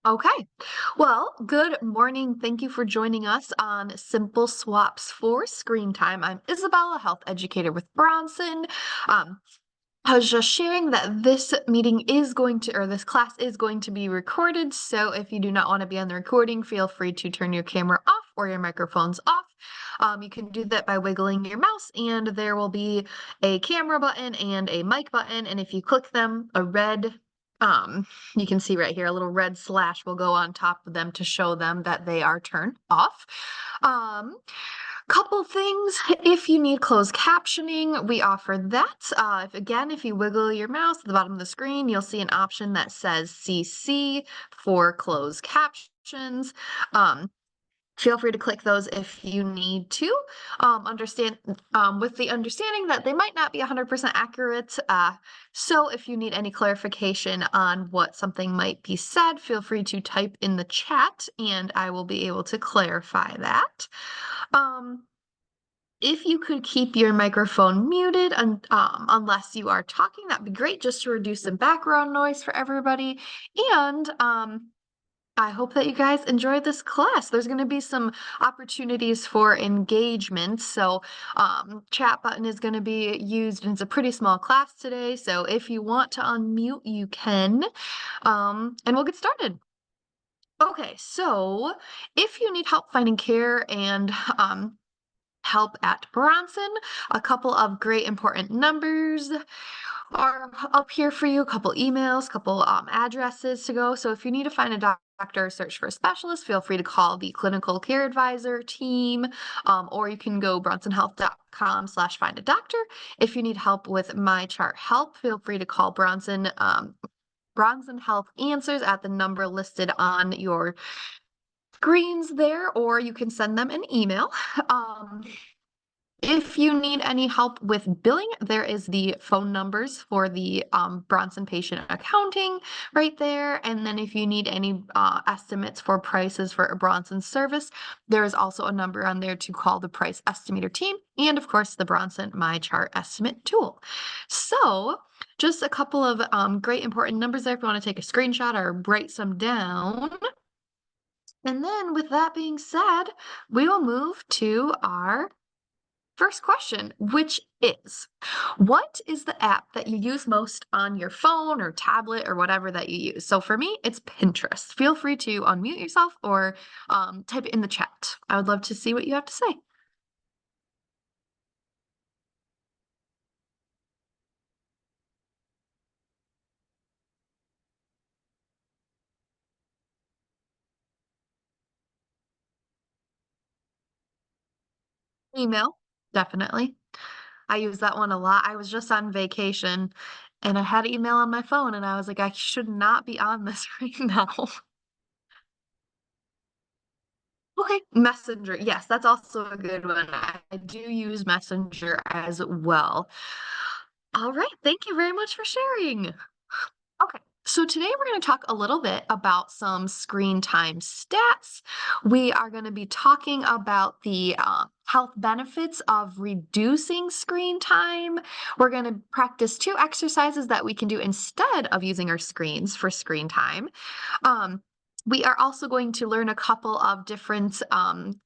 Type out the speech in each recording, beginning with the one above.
Okay. Well, good morning. Thank you for joining us on Simple Swaps for Screen Time. I'm Isabella, health educator with Bronson. Um, I was just sharing that this meeting is going to, or this class is going to be recorded. So if you do not want to be on the recording, feel free to turn your camera off or your microphones off. You can do that by wiggling your mouse, and there will be a camera button and a mic button. And if you click them, um, you can see right here, a little red slash will go on top of them to show them that they are turned off. Um, Couple things, if you need closed captioning, we offer that. If you wiggle your mouse at the bottom of the screen, you'll see an option that says CC for closed captions. Um, Feel free to click those if you need to. Understand with the understanding that they might not be 100% accurate. So if you need any clarification on what something might be said, feel free to type in the chat and I will be able to clarify that. Um, if you could keep your microphone muted unless you are talking, that'd be great, just to reduce some background noise for everybody. And I hope that you guys enjoyed this class. There's going to be some opportunities for engagement. So chat button is going to be used, and it's a pretty small class today. So if you want to unmute, you can. And we'll get started. Okay, so if you need help finding care and help at Bronson, a couple of great important numbers are up here for you, a couple emails, couple addresses to go. So if you need to find a doctor or search for a specialist, feel free to call the clinical care advisor team, or you can go bronsonhealth.com/find a doctor. If you need help with My Chart Help, feel free to call Bronson Health Answers at the number listed on your screens there, or you can send them an email. If you need any help with billing, there is the phone numbers for the Bronson patient accounting right there. And then if you need any estimates for prices for a Bronson service, there is also a number on there to call the price estimator team. And of course, the Bronson My Chart estimate tool. So just a couple of great important numbers there if you want to take a screenshot or write some down. And then with that being said, we will move to our first question, which is, what is the app that you use most on your phone or tablet or whatever that you use? So for me, it's Pinterest. Feel free to unmute yourself or type it in the chat. I would love to see what you have to say. Email, definitely. I use that one a lot. I was just on vacation and I had email on my phone and I was like, I should not be on this right now. Okay, Messenger. Yes, that's also a good one. I do use Messenger as well. All right, thank you very much for sharing. Okay, so today we're going to talk a little bit about some screen time stats. We are going to be talking about the health benefits of reducing screen time. We're going to practice 2 exercises that we can do instead of using our screens for screen time. Um, we are also going to learn a couple of different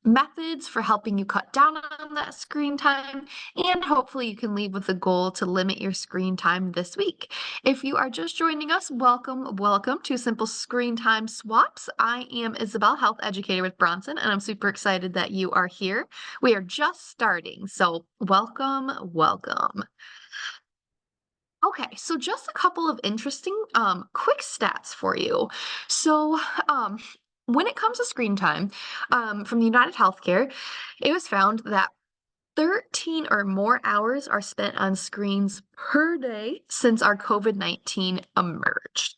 methods for helping you cut down on that screen time, and hopefully you can leave with the goal to limit your screen time this week. If you are just joining us, welcome to Simple Screen Time Swaps. I am Isabel, health educator with Bronson, and I'm super excited that you are here. We are just starting, so welcome. Okay, so just a couple of interesting quick stats for you. So when it comes to screen time, from the United Healthcare, it was found that 13 or more hours are spent on screens per day since our COVID-19 emerged.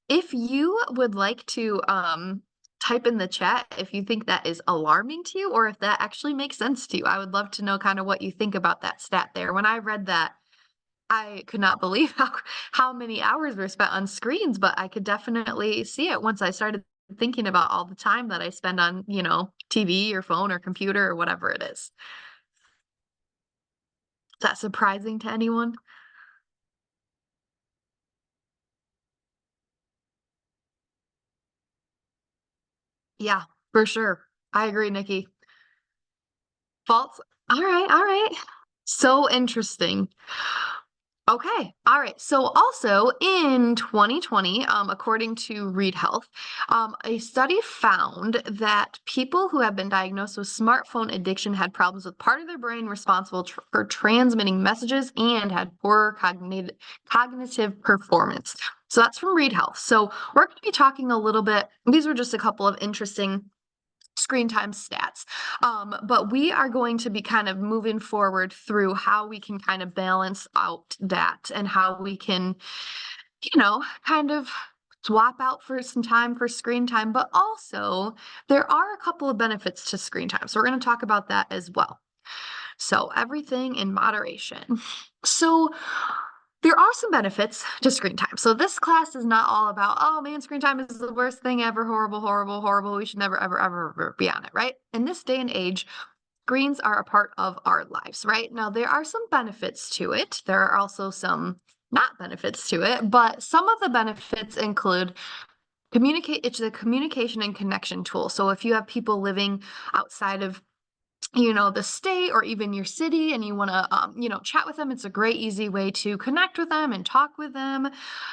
If you would like to type in the chat if you think that is alarming to you or if that actually makes sense to you, I would love to know kind of what you think about that stat there. When I read that, I could not believe how many hours were spent on screens, but I could definitely see it once I started thinking about all the time that I spend on, TV or phone or computer or whatever it is. Is that surprising to anyone? Yeah, for sure. I agree, Nikki. False. All right. So interesting. Okay. All right. So also in 2020, according to Read Health, a study found that people who have been diagnosed with smartphone addiction had problems with part of their brain responsible for transmitting messages and had poorer cognitive performance. So that's from Read Health. So we're going to be talking a little bit. These were just a couple of interesting screen time stats. But we are going to be kind of moving forward through how we can kind of balance out that and how we can, kind of swap out for some time for screen time. But also, there are a couple of benefits to screen time. So we're going to talk about that as well. So everything in moderation. So there are some benefits to screen time. So this class is not all about, oh man, screen time is the worst thing ever, horrible, horrible, horrible. We should never, ever, ever, ever be on it, right? In this day and age, screens are a part of our lives, right? Now, there are some benefits to it. There are also some not benefits to it, but some of the benefits include it's a communication and connection tool. So if you have people living outside of the state or even your city and you want to chat with them, it's a great easy way to connect with them and talk with them.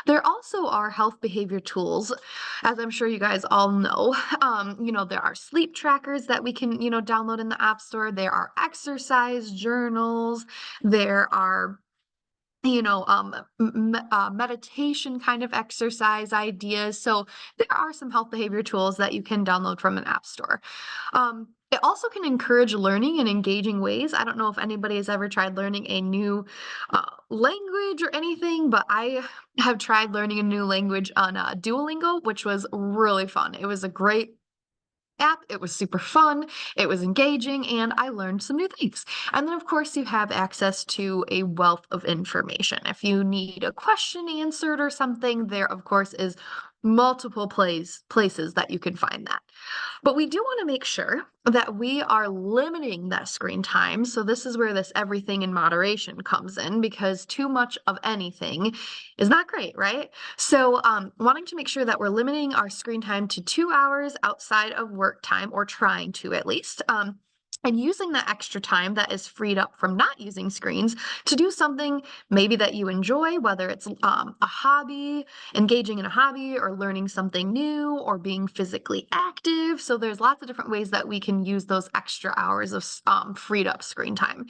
There also are health behavior tools, as I'm sure you guys all know. There are sleep trackers that we can download in the app store. There are exercise journals. There are meditation kind of exercise ideas. So there are some health behavior tools that you can download from an app store. It also can encourage learning in engaging ways. I don't know if anybody has ever tried learning a new language or anything, but I have tried learning a new language on Duolingo, which was really fun. It was a great app. It was super fun. It was engaging, and I learned some new things. And then, of course, you have access to a wealth of information. If you need a question answered or something, there, of course, is multiple places that you can find that. But we do want to make sure that we are limiting that screen time. So this is where this everything in moderation comes in, because too much of anything is not great, right? So wanting to make sure that we're limiting our screen time to 2 hours outside of work time, or trying to at least. And using that extra time that is freed up from not using screens to do something maybe that you enjoy, whether it's a hobby, engaging in a hobby, or learning something new, or being physically active. So there's lots of different ways that we can use those extra hours of freed up screen time.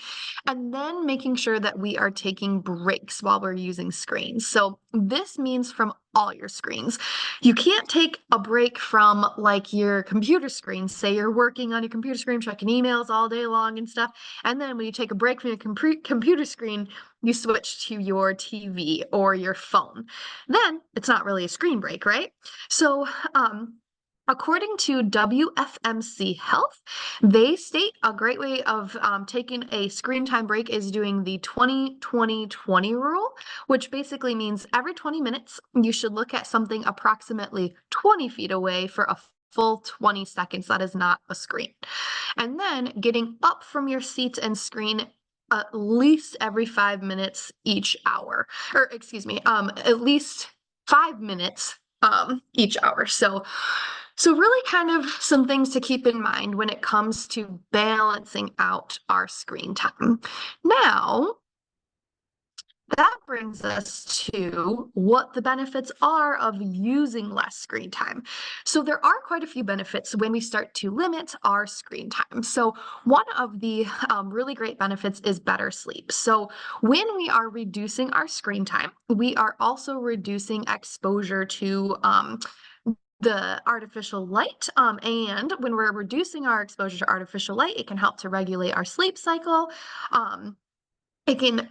And then making sure that we are taking breaks while we're using screens. So this means from all your screens. You can't take a break from like your computer screen. Say you're working on your computer screen, checking emails all day long and stuff. And then when you take a break from your computer screen, you switch to your TV or your phone. Then it's not really a screen break, right? So, according to WFMC Health, they state a great way of taking a screen time break is doing the 20-20-20 rule, which basically means every 20 minutes, you should look at something approximately 20 feet away for a full 20 seconds. That is not a screen. And then getting up from your seat and screen at least every 5 minutes each hour, or excuse me, at least 5 minutes each hour. So really kind of some things to keep in mind when it comes to balancing out our screen time. Now, that brings us to what the benefits are of using less screen time. So there are quite a few benefits when we start to limit our screen time. So one of the really great benefits is better sleep. So when we are reducing our screen time, we are also reducing exposure to the artificial light. And when we're reducing our exposure to artificial light, it can help to regulate our sleep cycle. It can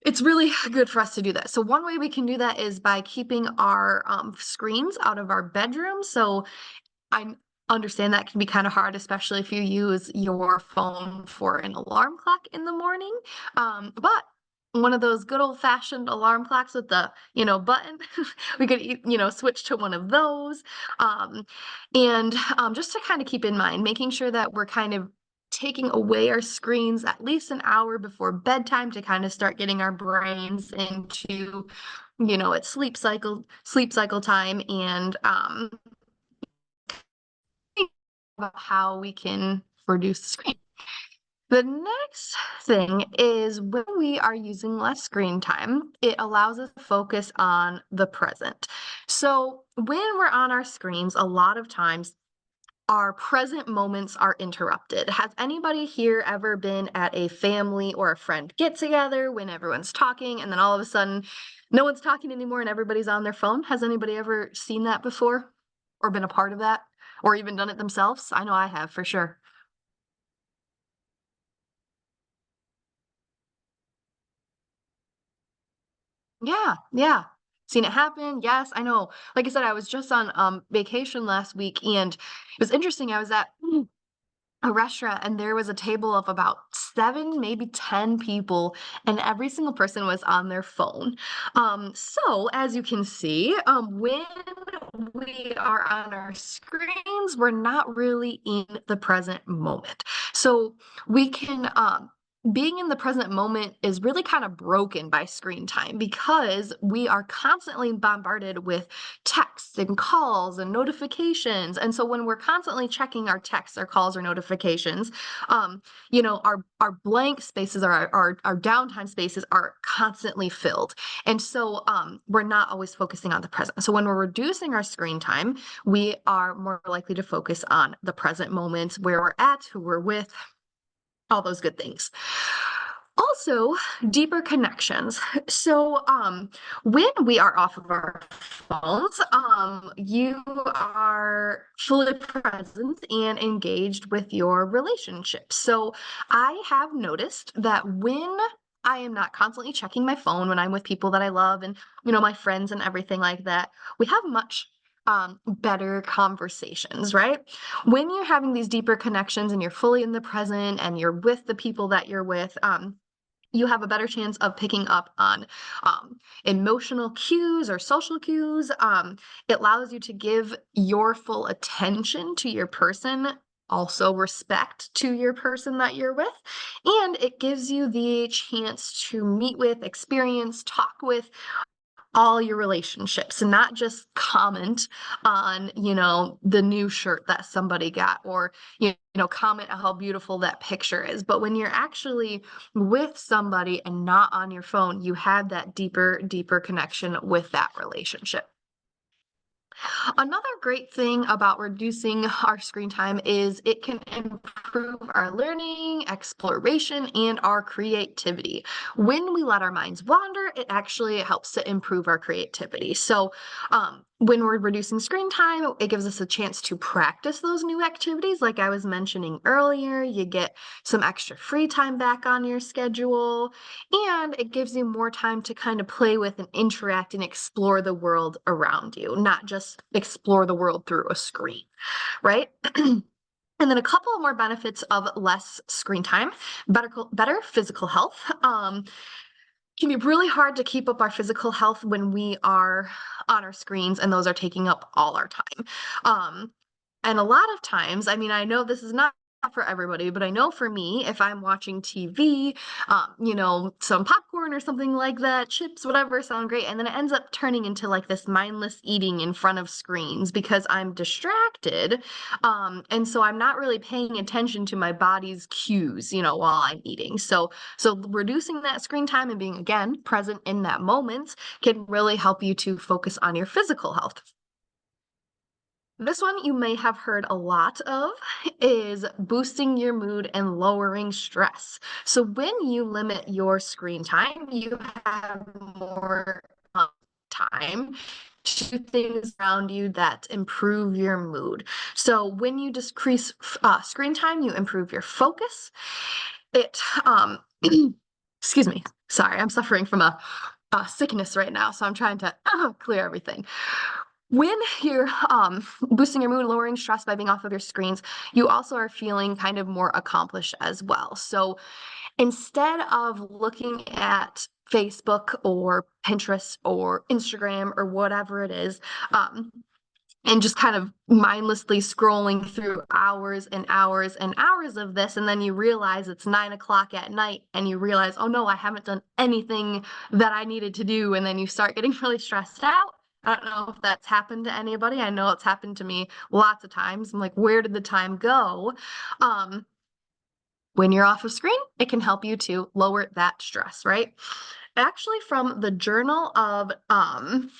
it's really good for us to do that. So one way we can do that is by keeping our screens out of our bedroom. So I understand that can be kind of hard, especially if you use your phone for an alarm clock in the morning. But one of those good old-fashioned alarm clocks with the, button, we could, switch to one of those. And just to kind of keep in mind, making sure that we're kind of taking away our screens at least an hour before bedtime to kind of start getting our brains into, its sleep cycle time, and about how we can reduce the screen. The next thing is when we are using less screen time, it allows us to focus on the present. So when we're on our screens, a lot of times our present moments are interrupted. Has anybody here ever been at a family or a friend get together when everyone's talking and then all of a sudden no one's talking anymore and everybody's on their phone? Has anybody ever seen that before or been a part of that or even done it themselves? I know I have for sure. Yeah, yeah. Seen it happen. Yes, I know. Like I said, I was just on vacation last week and it was interesting. I was at a restaurant and there was a table of about 7, maybe 10 people, and every single person was on their phone. So as you can see, when we are on our screens, we're not really in the present moment. So we can being in the present moment is really kind of broken by screen time because we are constantly bombarded with texts and calls and notifications. And so when we're constantly checking our texts, our calls, or notifications, our blank spaces or our downtime spaces are constantly filled. And so we're not always focusing on the present. So when we're reducing our screen time, we are more likely to focus on the present moments, where we're at, who we're with, all those good things. Also, deeper connections. So, when we are off of our phones, you are fully present and engaged with your relationships. So, I have noticed that when I am not constantly checking my phone, when I'm with people that I love and, my friends and everything like that, we have much better conversations, right? When you're having these deeper connections and you're fully in the present and you're with the people that you're with, you have a better chance of picking up on emotional cues or social cues. It allows you to give your full attention to your person, also respect to your person that you're with, and it gives you the chance to meet with, experience, talk with all your relationships and not just comment on, the new shirt that somebody got or, comment on how beautiful that picture is. But when you're actually with somebody and not on your phone, you have that deeper connection with that relationship. Another great thing about reducing our screen time is it can improve our learning, exploration, and our creativity. When we let our minds wander, it actually helps to improve our creativity. So, when we're reducing screen time, it gives us a chance to practice those new activities. Like I was mentioning earlier, you get some extra free time back on your schedule, and it gives you more time to kind of play with and interact and explore the world around you, not just explore the world through a screen, right? And then a couple of more benefits of less screen time: better physical health. Can be really hard to keep up our physical health when we are on our screens and those are taking up all our time. Um, and a lot of times, I mean, I know this is not for everybody, but I know for me, if I'm watching TV, some popcorn or something like that, chips, whatever, sound great. And then it ends up turning into like this mindless eating in front of screens because I'm distracted. And so I'm not really paying attention to my body's cues, while I'm eating. So reducing that screen time and being, again, present in that moment can really help you to focus on your physical health. This one you may have heard a lot of is boosting your mood and lowering stress. So when you limit your screen time, you have more time to do things around you that improve your mood. So when you decrease screen time, you improve your focus. It excuse me, sorry, I'm suffering from a sickness right now, so I'm trying to clear everything. When you're boosting your mood, lowering stress by being off of your screens, you also are feeling kind of more accomplished as well. So instead of looking at Facebook or Pinterest or Instagram or whatever it is, and just kind of mindlessly scrolling through hours and hours and hours of this, and then you realize it's 9 o'clock at night and you realize, oh no, I haven't done anything that I needed to do, and then you start getting really stressed out. I don't know if that's happened to anybody. I know it's happened to me lots of times. I'm like, where did the time go? Um, when you're off of screen, it can help you to lower that stress, right? Actually, from the Journal of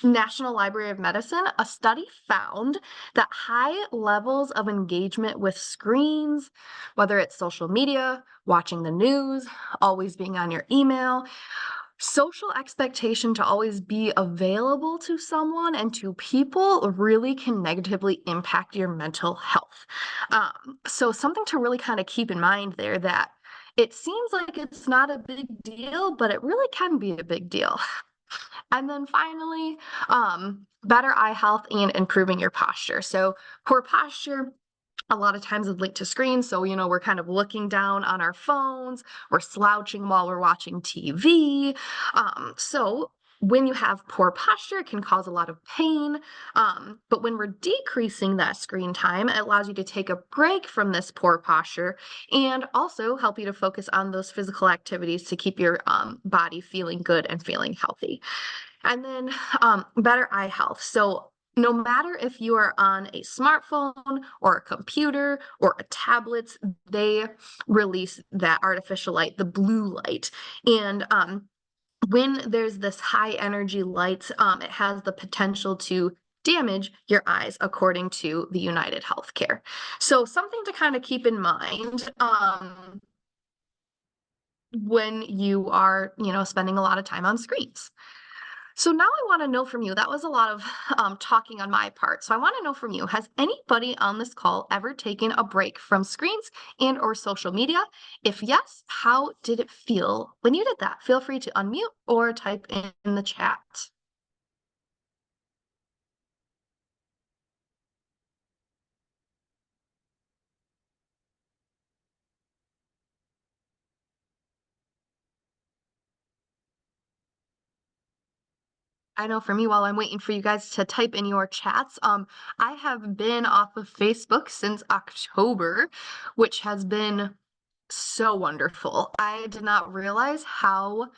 National Library of Medicine, a study found that high levels of engagement with screens, whether it's social media, watching the news, always being on your email, social expectation to always be available to someone and to people really can negatively impact your mental health. So, something to really kind of keep in mind there that it seems like it's not a big deal, but it really can be a big deal. And then finally, better eye health and improving your posture. So, poor posture a lot of times is linked to screens. So, we're kind of looking down on our phones, we're slouching while we're watching TV. So, when you have poor posture, it can cause a lot of pain. But when we're decreasing that screen time, it allows you to take a break from this poor posture and also help you to focus on those physical activities to keep your body feeling good and feeling healthy. And then better eye health. So, no matter if you are on a smartphone or a computer or a tablet, they release that artificial light, the blue light. And when there's this high energy light, it has the potential to damage your eyes, according to the United Healthcare. So, something to kind of keep in mind. When you are, spending a lot of time on screens. So now I want to know from you. That was a lot of talking on my part. So I want to know from you. Has anybody on this call ever taken a break from screens and or social media? If yes, how did it feel when you did that? Feel free to unmute or type in the chat. I know for me, while I'm waiting for you guys to type in your chats, I have been off of Facebook since October, which has been so wonderful. I did not realize how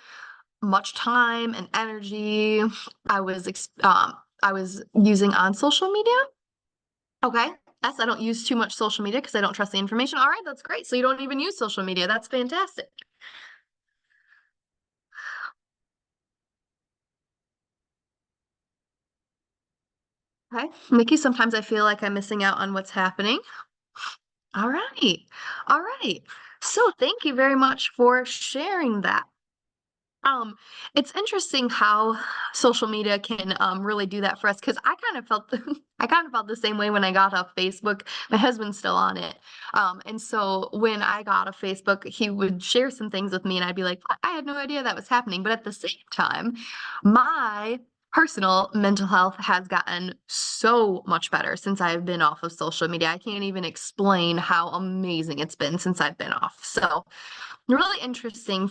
much time and energy I was using on social media. Okay. Yes, I don't use too much social media because I don't trust the information. All right, that's great. So you don't even use social media. That's fantastic. Okay. Mickey, sometimes I feel like I'm missing out on what's happening. All right. All right. So thank you very much for sharing that. Um, it's interesting how social media can really do that for us because I kind of felt I kind of felt the same way when I got off Facebook. My husband's still on it, and so when I got off Facebook, he would share some things with me, and I'd be like, I had no idea that was happening. But at the same time, my personal mental health has gotten so much better since I've been off of social media. I can't even explain how amazing it's been since I've been off. So really interesting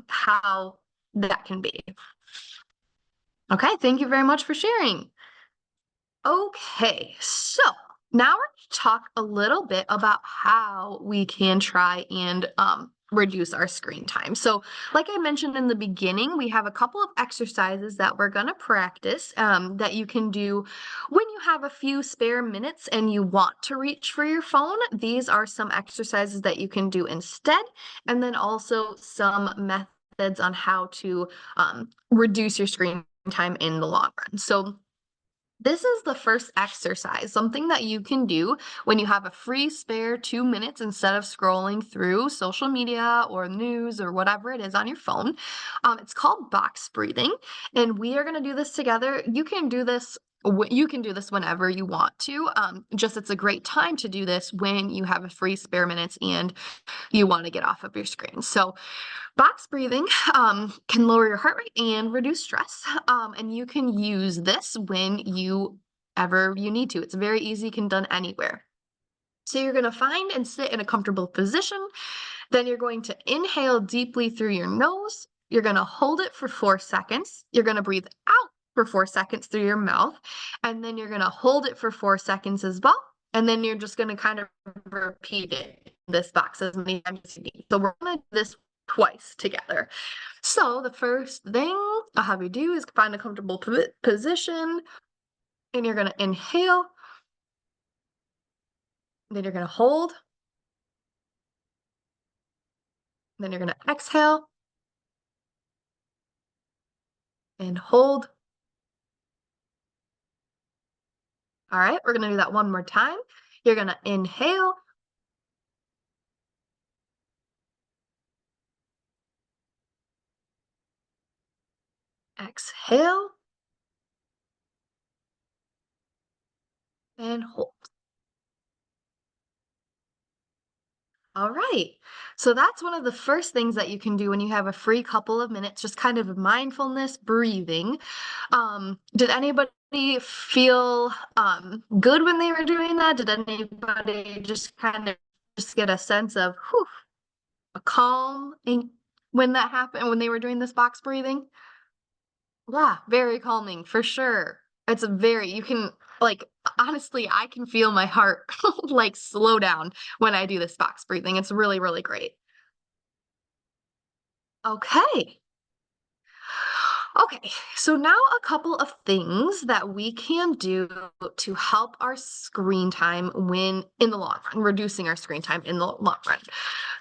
how that can be. Okay, thank you very much for sharing. Okay, so now we're going to talk a little bit about how we can try and reduce our screen time. So, like I mentioned in the beginning, we have a couple of exercises that we're going to practice that you can do when you have a few spare minutes and you want to reach for your phone. These are some exercises that you can do instead, and then also some methods on how to reduce your screen time in the long run. So, this is the first exercise, something that you can do when you have a free spare 2 minutes instead of scrolling through social media or news or whatever it is on your phone. It's called box breathing, and we are going to do this together. You can do this. You can do this whenever you want to. Just it's a great time to do this when you have a free spare minutes and you want to get off of your screen. So box breathing can lower your heart rate and reduce stress. And you can use this when you need to. It's very easy, can done anywhere. So you're going to find and sit in a comfortable position. Then you're going to inhale deeply through your nose. You're going to hold it for 4 seconds. You're going to breathe out for 4 seconds through your mouth. And then you're going to hold it for 4 seconds as well. And then you're just going to kind of repeat it in this box as many times as you need. So we're going to do this twice together. So the first thing I'll have you do is find a comfortable position. And you're gonna inhale, then you're gonna hold, then you're gonna exhale and hold. All right, we're gonna do that one more time. You're gonna inhale, exhale, and hold. All right. So that's one of the first things that you can do when you have a free couple of minutes, just kind of mindfulness breathing. Did anybody feel good when they were doing that? Did anybody just kind of just get a sense of whew, a calm when that happened, when they were doing this box breathing? Yeah, very calming for sure. It's a very, you can, like, honestly, I can feel my heart like slow down when I do this box breathing. It's really, really great. Okay. Okay, so now a couple of things that we can do to help our screen time when in the long run, reducing our screen time in the long run.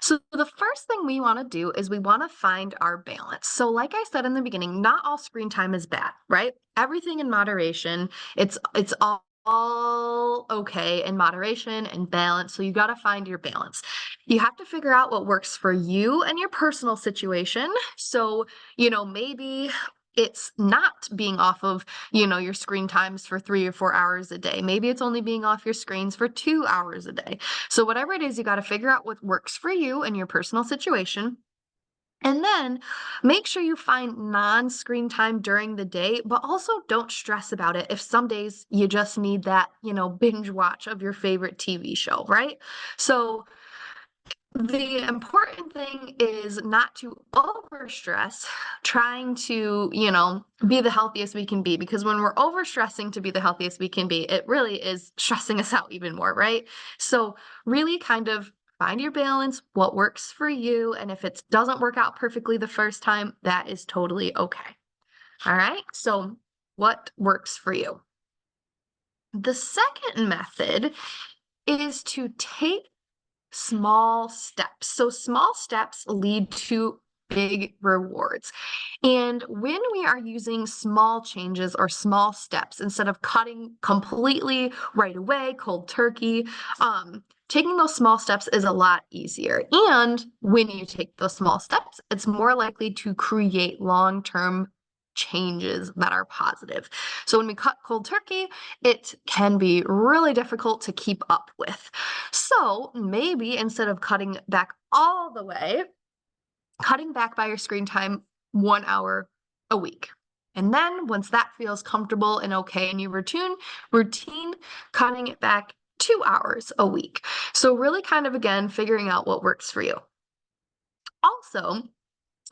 So the first thing we want to do is we want to find our balance. So like I said in the beginning, not all screen time is bad, right? Everything in moderation. It's all okay in moderation and balance. So you got to find your balance. You have to figure out what works for you and your personal situation. So, maybe it's not being off of, your screen times for 3 or 4 hours a day. Maybe it's only being off your screens for 2 hours a day. So whatever it is, you got to figure out what works for you and your personal situation. And then make sure you find non-screen time during the day, but also don't stress about it if some days you just need that, binge watch of your favorite TV show, right? So the important thing is not to overstress, trying to, be the healthiest we can be. Because when we're overstressing to be the healthiest we can be, it really is stressing us out even more, right? So, really kind of find your balance, what works for you. And if it doesn't work out perfectly the first time, that is totally okay. All right. So, what works for you? The second method is to take small steps. So small steps lead to big rewards. And when we are using small changes or small steps instead of cutting completely right away, cold turkey, taking those small steps is a lot easier. And when you take those small steps, it's more likely to create long-term changes that are positive. So when we cut cold turkey, it can be really difficult to keep up with. So maybe instead of cutting back all the way, cutting back by your screen time 1 hour a week. And then once that feels comfortable and okay in your routine, cutting it back 2 hours a week. So really kind of again, figuring out what works for you. Also,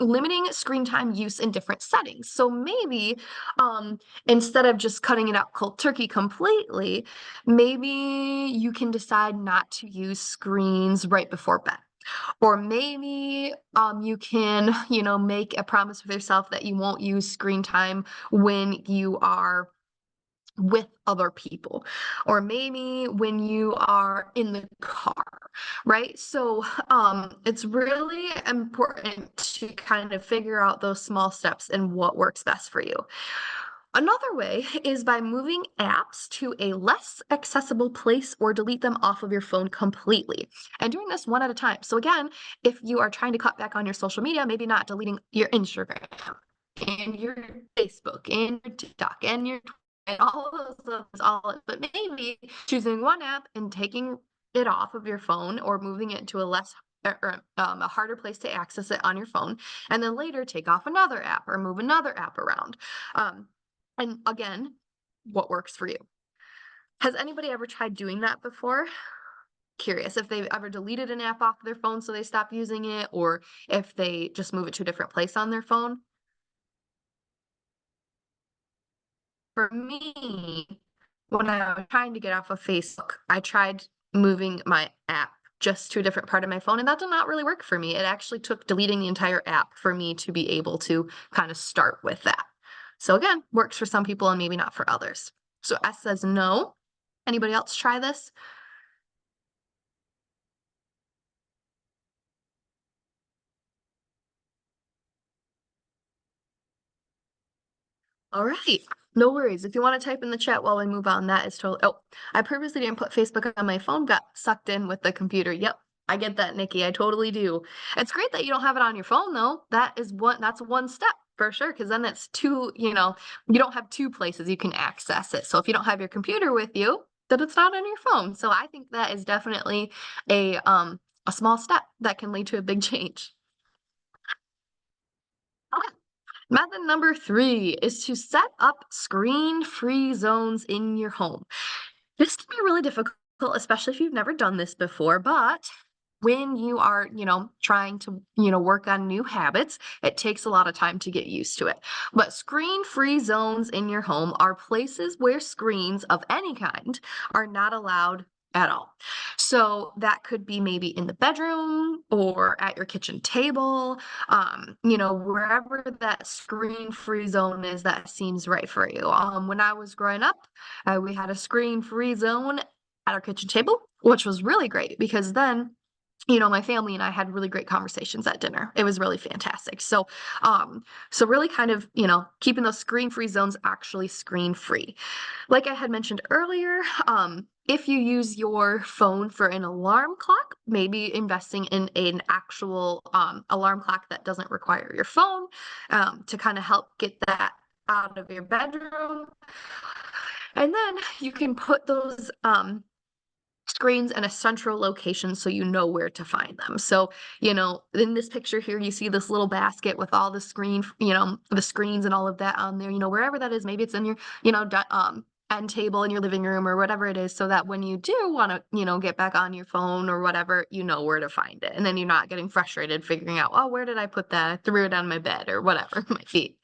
limiting screen time use in different settings. So maybe instead of just cutting it out cold turkey completely, maybe you can decide not to use screens right before bed. Or maybe you can, make a promise with yourself that you won't use screen time when you are with other people, or maybe when you are in the car, right? So it's really important to kind of figure out those small steps and what works best for you. Another way is by moving apps to a less accessible place or delete them off of your phone completely. And doing this one at a time. So again, if you are trying to cut back on your social media, maybe not deleting your Instagram and your Facebook and your TikTok and your and all of those things, but maybe choosing one app and taking it off of your phone or moving it to a less a harder place to access it on your phone, and then later take off another app or move another app around. And again, what works for you. Has anybody ever tried doing that before? Curious if they've ever deleted an app off their phone so they stop using it, or if they just move it to a different place on their phone. For me, when I was trying to get off of Facebook, I tried moving my app just to a different part of my phone, and that did not really work for me. It actually took deleting the entire app for me to be able to kind of start with that. So again, works for some people and maybe not for others. So S says no. Anybody else try this? All right. No worries. If you want to type in the chat while we move on, that is totally. Oh, I purposely didn't put Facebook on my phone, got sucked in with the computer. Yep. I get that, Nikki. I totally do. It's great that you don't have it on your phone though. That's one step for sure. Cause then it's two, you don't have two places you can access it. So if you don't have your computer with you, then it's not on your phone. So I think that is definitely a small step that can lead to a big change. Okay. Method number 3 is to set up screen-free zones in your home. This can be really difficult, especially if you've never done this before, but when you are, trying to, work on new habits, it takes a lot of time to get used to it. But screen-free zones in your home are places where screens of any kind are not allowed at all. So that could be maybe in the bedroom or at your kitchen table, wherever that screen-free zone is that seems right for you. When I was growing up, we had a screen-free zone at our kitchen table, which was really great because then my family and I had really great conversations at dinner. It was really fantastic. So really kind of, keeping those screen-free zones actually screen-free. Like I had mentioned earlier, if you use your phone for an alarm clock, maybe investing in an actual alarm clock that doesn't require your phone to kind of help get that out of your bedroom. And then you can put those screens in a central location so you know where to find them. So, in this picture here, you see this little basket with all the the screens and all of that on there, wherever that is, maybe it's in your, end table in your living room or whatever it is, so that when you do want to, get back on your phone or whatever, you know where to find it. And then you're not getting frustrated figuring out, oh, where did I put that? I threw it on my bed or whatever it might be.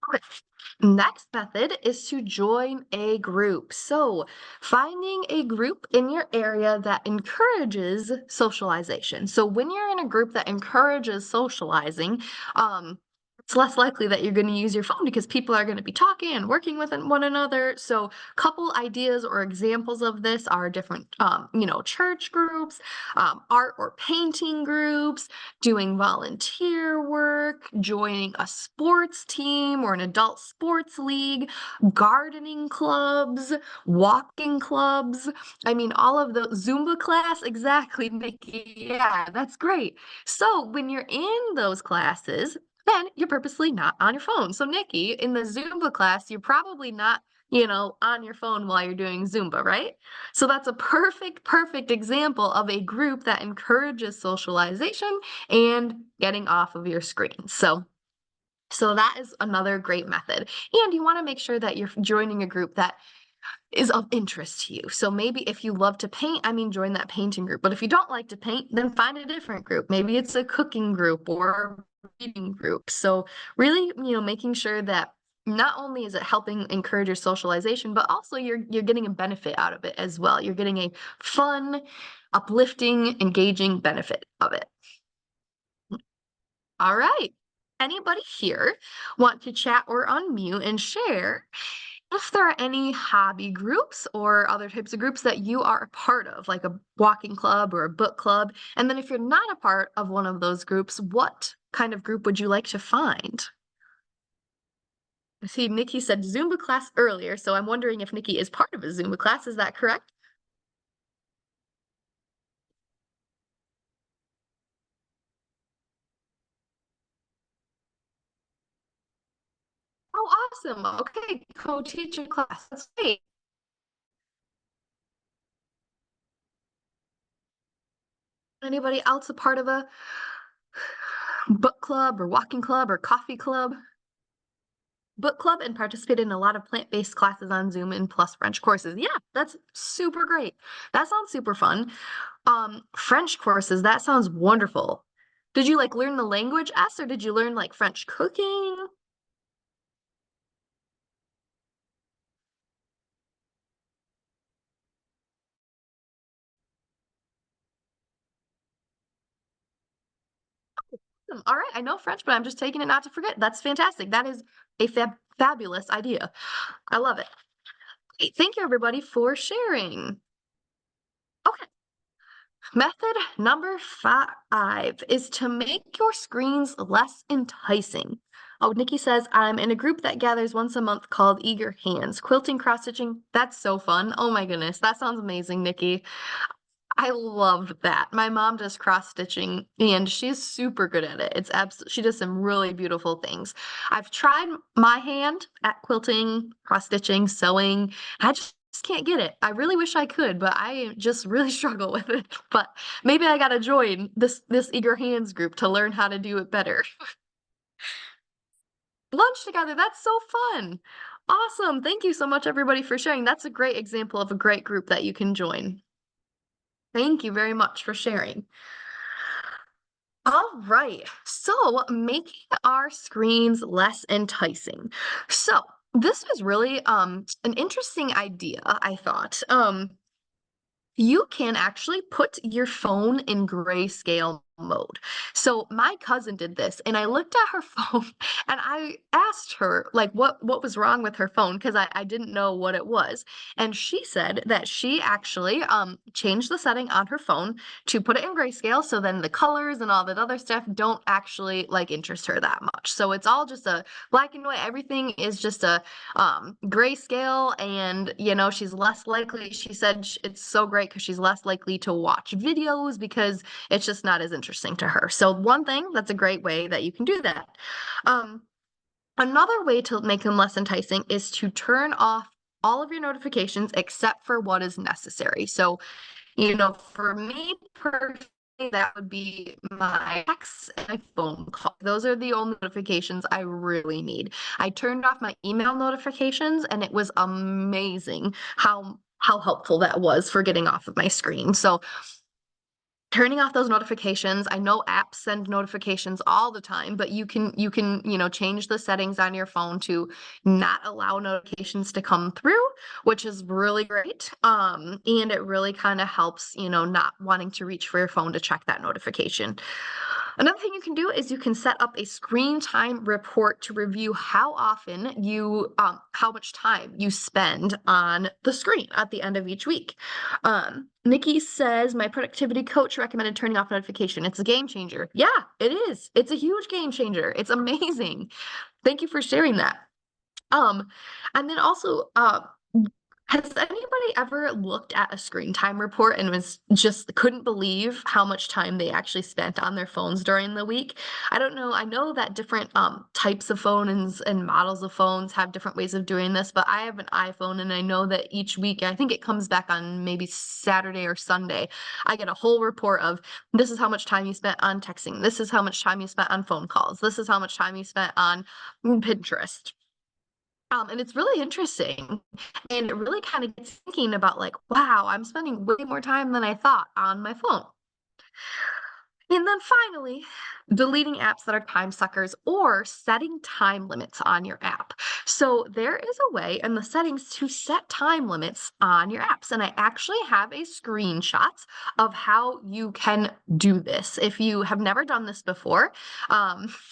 Okay. Next method is to join a group. So, finding a group in your area that encourages socialization. So, when you're in a group that encourages socializing, it's less likely that you're going to use your phone because people are going to be talking and working with one another. So, couple ideas or examples of this are different, church groups, art or painting groups, doing volunteer work, joining a sports team or an adult sports league, gardening clubs, walking clubs. I mean, all of the Zumba class, exactly, Nikki. Yeah, that's great. So when you're in those classes, then you're purposely not on your phone. So, Nikki, in the Zumba class, you're probably not, on your phone while you're doing Zumba, right? So that's a perfect example of a group that encourages socialization and getting off of your screen. So that is another great method. And you want to make sure that you're joining a group that is of interest to you. So maybe if you love to paint, join that painting group. But if you don't like to paint, then find a different group. Maybe it's a cooking group or a reading group. So really, making sure that not only is it helping encourage your socialization, but also you're getting a benefit out of it as well. You're getting a fun, uplifting, engaging benefit of it. All right. Anybody here want to chat or unmute and share if there are any hobby groups or other types of groups that you are a part of, like a walking club or a book club? And then if you're not a part of one of those groups, what kind of group would you like to find? I see Nikki said Zumba class earlier, so I'm wondering if Nikki is part of a Zumba class. Is that correct? Oh, awesome. Okay, co-teach a class. That's great. Anybody else a part of a book club or walking club or coffee club? Book club and participate in a lot of plant-based classes on Zoom and plus French courses. Yeah, that's super great. That sounds super fun. French courses, that sounds wonderful. Did you like learn the language S or did you learn like French cooking? All right, I know French, but I'm just taking it not to forget. That's fantastic. That is a fabulous idea. I love it. Great. Thank you, everybody, for sharing. Okay. Method number 5 is to make your screens less enticing. Oh, Nikki says, I'm in a group that gathers once a month called Eager Hands. Quilting, cross stitching, that's so fun. Oh my goodness, that sounds amazing, Nikki. I love that. My mom does cross stitching and she's super good at it. It's absolutely, she does some really beautiful things. I've tried my hand at quilting, cross stitching, sewing. I just can't get it. I really wish I could, but I just really struggle with it. But maybe I gotta join this Eager Hands group to learn how to do it better. Lunch together, that's so fun. Awesome. Thank you so much, everybody, for sharing. That's a great example of a great group that you can join. Thank you very much for sharing. All right. So, making our screens less enticing. So, this was really an interesting idea, I thought. You can actually put your phone in grayscale mode. So my cousin did this and I looked at her phone and I asked her like what was wrong with her phone because I didn't know what it was. And she said that she actually changed the setting on her phone to put it in grayscale so then the colors and all that other stuff don't actually like interest her that much. So it's all just a black and white, everything is just a grayscale, and she's less likely, she said it's so great because she's less likely to watch videos because it's just not as interesting to her. So one thing, that's a great way that you can do that. Another way to make them less enticing is to turn off all of your notifications except for what is necessary. So for me personally, that would be my texts and my phone call. Those are the only notifications I really need. I turned off my email notifications and it was amazing how helpful that was for getting off of my screen. So turning off those notifications. I know apps send notifications all the time, but you can change the settings on your phone to not allow notifications to come through, which is really great. And it really kind of helps, not wanting to reach for your phone to check that notification. Another thing you can do is you can set up a screen time report to review how often how much time you spend on the screen at the end of each week. Nikki says, my productivity coach recommended turning off notification. It's a game changer. Yeah, it is. It's a huge game changer. It's amazing. Thank you for sharing that. And then also, has anybody ever looked at a screen time report and was just couldn't believe how much time they actually spent on their phones during the week? I don't know. I know that different types of phones and models of phones have different ways of doing this, but I have an iPhone and I know that each week, I think it comes back on maybe Saturday or Sunday, I get a whole report of this is how much time you spent on texting. This is how much time you spent on phone calls. This is how much time you spent on Pinterest. And it's really interesting, and it really kind of gets thinking about like, wow, I'm spending way more time than I thought on my phone. And then finally, deleting apps that are time suckers or setting time limits on your app. So there is a way in the settings to set time limits on your apps. And I actually have a screenshot of how you can do this. If you have never done this before,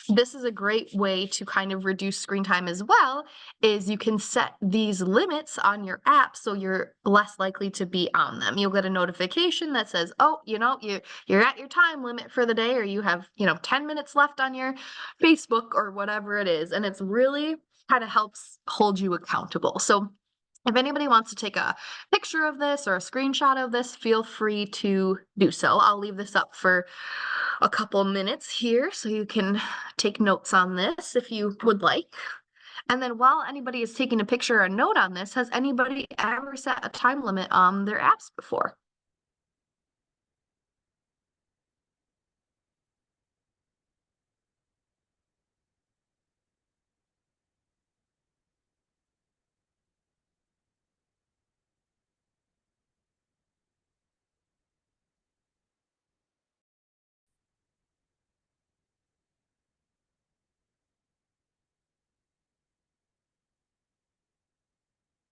this is a great way to kind of reduce screen time as well, is you can set these limits on your app so you're less likely to be on them. You'll get a notification that says, oh, you're at your time limit for the day, or you have 10 minutes left on your Facebook or whatever it is, and it's really kind of helps hold you accountable. So if anybody wants to take a picture of this or a screenshot of this, feel free to do so. I'll leave this up for a couple minutes here so you can take notes on this if you would like. And then while anybody is taking a picture or a note on this, has anybody ever set a time limit on their apps before?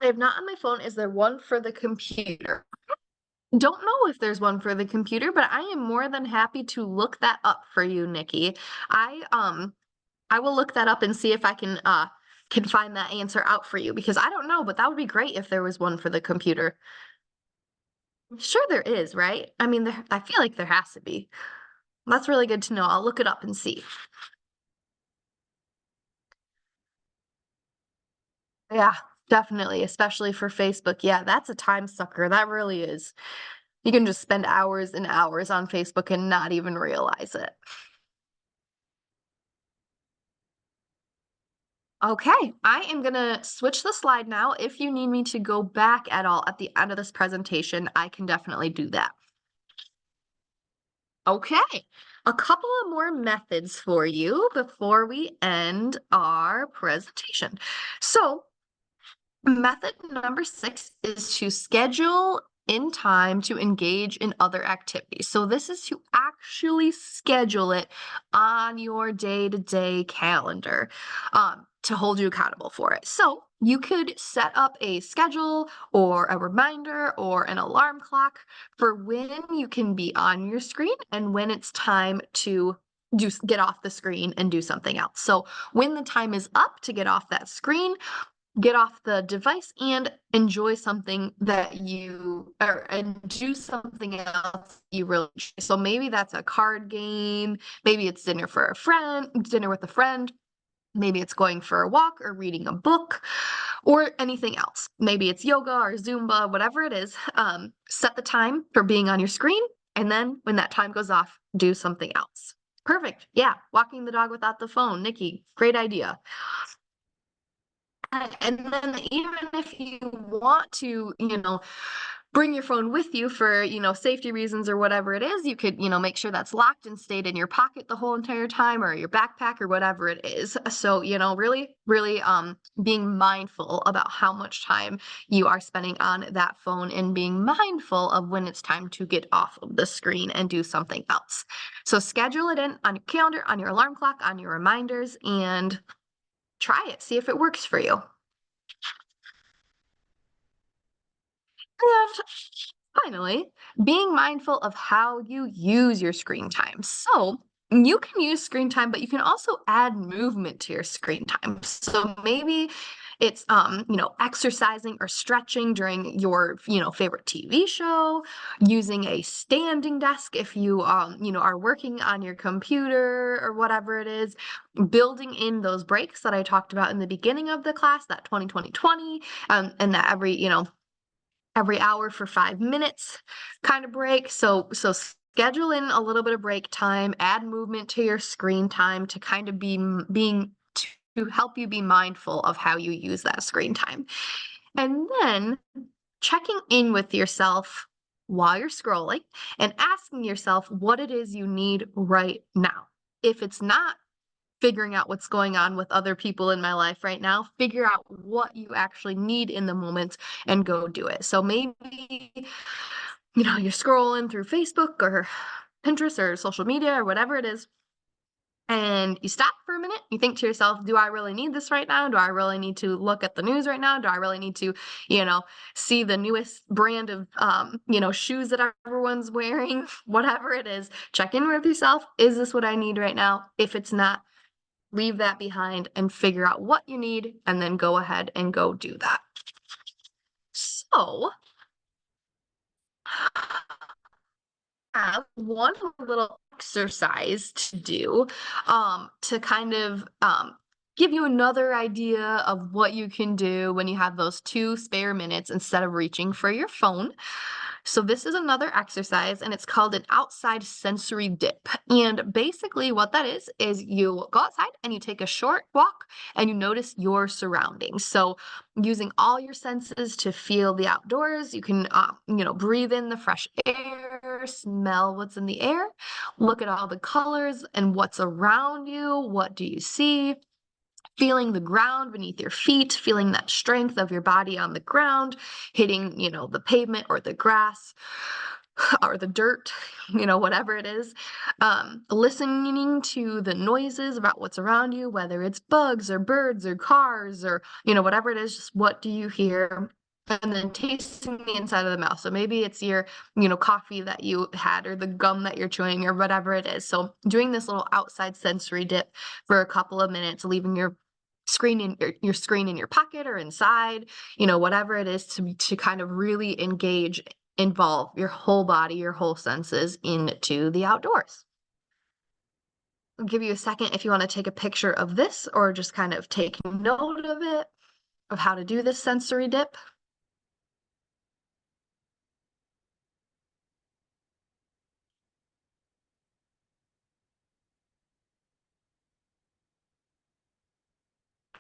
I have not on my phone. Is there one for the computer? Don't know if there's one for the computer, but I am more than happy to look that up for you, Nikki. I will look that up and see if I can can find that answer out for you because I don't know, but that would be great if there was one for the computer. Sure there is, right? I mean, I feel like there has to be. That's really good to know. I'll look it up and see. Yeah, definitely, especially for Facebook. Yeah, that's a time sucker. That really is. You can just spend hours and hours on Facebook and not even realize it. Okay, I am gonna switch the slide now. If you need me to go back at all at the end of this presentation, I can definitely do that. Okay, a couple of more methods for you before we end our presentation. So method number 6 is to schedule in time to engage in other activities. So this is to actually schedule it on your day-to-day calendar to hold you accountable for it. So you could set up a schedule or a reminder or an alarm clock for when you can be on your screen and when it's time to get off the screen and do something else. So when the time is up to get off that screen, get off the device and enjoy something that you or and do something else you really enjoy. So maybe that's a card game, maybe it's dinner with a friend, maybe it's going for a walk or reading a book or anything else. Maybe it's yoga or Zumba, whatever it is. Set the time for being on your screen, and then when that time goes off, do something else. Perfect. Yeah, walking the dog without the phone. Nikki, great idea. And then even if you want to, bring your phone with you for, safety reasons or whatever it is, you could, make sure that's locked and stayed in your pocket the whole entire time or your backpack or whatever it is. So, really, really being mindful about how much time you are spending on that phone and being mindful of when it's time to get off of the screen and do something else. So schedule it in on your calendar, on your alarm clock, on your reminders, and try it. See if it works for you. And finally, being mindful of how you use your screen time. So you can use screen time, but you can also add movement to your screen time. So maybe it's exercising or stretching during your favorite TV show, using a standing desk if you are working on your computer or whatever it is, building in those breaks that I talked about in the beginning of the class, that 20-20-20, and that every hour for 5 minutes kind of break. So schedule in a little bit of break time, add movement to your screen time to kind of to help you be mindful of how you use that screen time. And then checking in with yourself while you're scrolling and asking yourself what it is you need right now. If it's not figuring out what's going on with other people in my life right now, figure out what you actually need in the moment and go do it. So maybe, you're scrolling through Facebook or Pinterest or social media or whatever it is, and you stop for a minute, you think to yourself, do I really need this right now? Do I really need to look at the news right now? Do I really need to, see the newest brand of, shoes that everyone's wearing? Whatever it is, check in with yourself. Is this what I need right now? If it's not, leave that behind and figure out what you need and then go ahead and go do that. So have one little exercise to do to kind of give you another idea of what you can do when you have those 2 spare minutes instead of reaching for your phone. So this is another exercise and it's called an outside sensory dip. And basically what that is you go outside and you take a short walk and you notice your surroundings. So using all your senses to feel the outdoors, you can, breathe in the fresh air, smell what's in the air, look at all the colors and what's around you. What do you see? Feeling the ground beneath your feet, feeling that strength of your body on the ground, hitting, the pavement or the grass or the dirt, whatever it is. Listening to the noises about what's around you, whether it's bugs or birds or cars or, whatever it is, just what do you hear? And then tasting the inside of the mouth. So maybe it's your, coffee that you had or the gum that you're chewing or whatever it is. So doing this little outside sensory dip for a couple of minutes, leaving your screen in your screen in your pocket or inside, whatever it is to kind of really involve your whole body, your whole senses into the outdoors. I'll give you a second if you want to take a picture of this or just kind of take note of it, of how to do this sensory dip.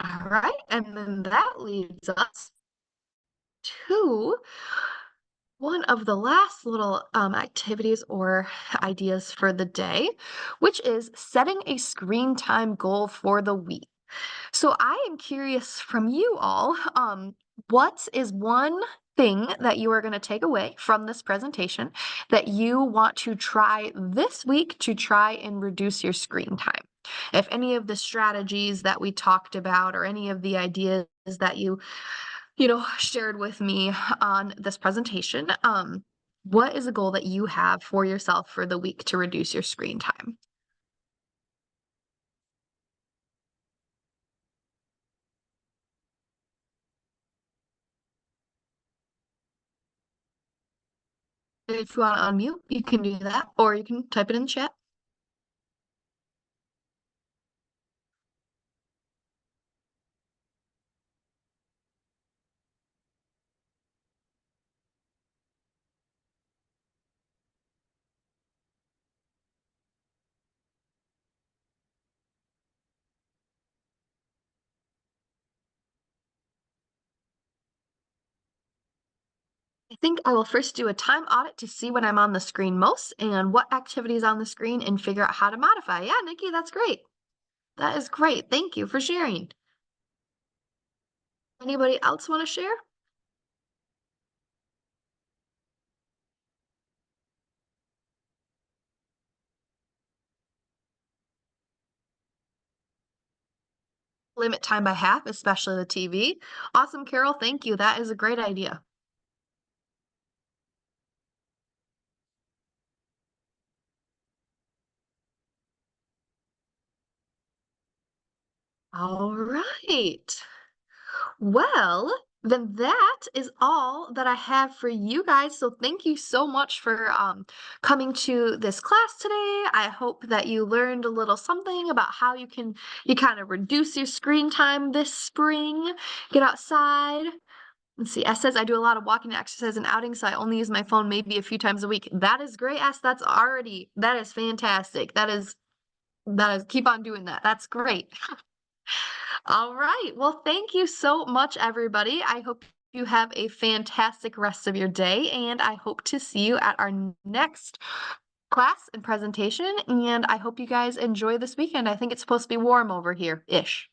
All right, and then that leads us to one of the last little activities or ideas for the day, which is setting a screen time goal for the week. So I am curious from you all, what is one thing that you are going to take away from this presentation that you want to try this week to try and reduce your screen time? If any of the strategies that we talked about or any of the ideas that you shared with me on this presentation, what is a goal that you have for yourself for the week to reduce your screen time? If you want to unmute, you can do that, or you can type it in the chat. I think I will first do a time audit to see when I'm on the screen most and what activity is on the screen and figure out how to modify. Yeah, Nikki, that's great. That is great. Thank you for sharing. Anybody else want to share? Limit time by half, especially the TV. Awesome, Carol. Thank you. That is a great idea. All right. Well, then that is all that I have for you guys. So thank you so much for coming to this class today. I hope that you learned a little something about how you kind of reduce your screen time this spring. Get outside. Let's see. S says I do a lot of walking exercise and outing, so I only use my phone maybe a few times a week. That is great, S. That is fantastic. That is keep on doing that. That's great. All right. Well, thank you so much, everybody. I hope you have a fantastic rest of your day, and I hope to see you at our next class and presentation. And I hope you guys enjoy this weekend. I think it's supposed to be warm over here-ish.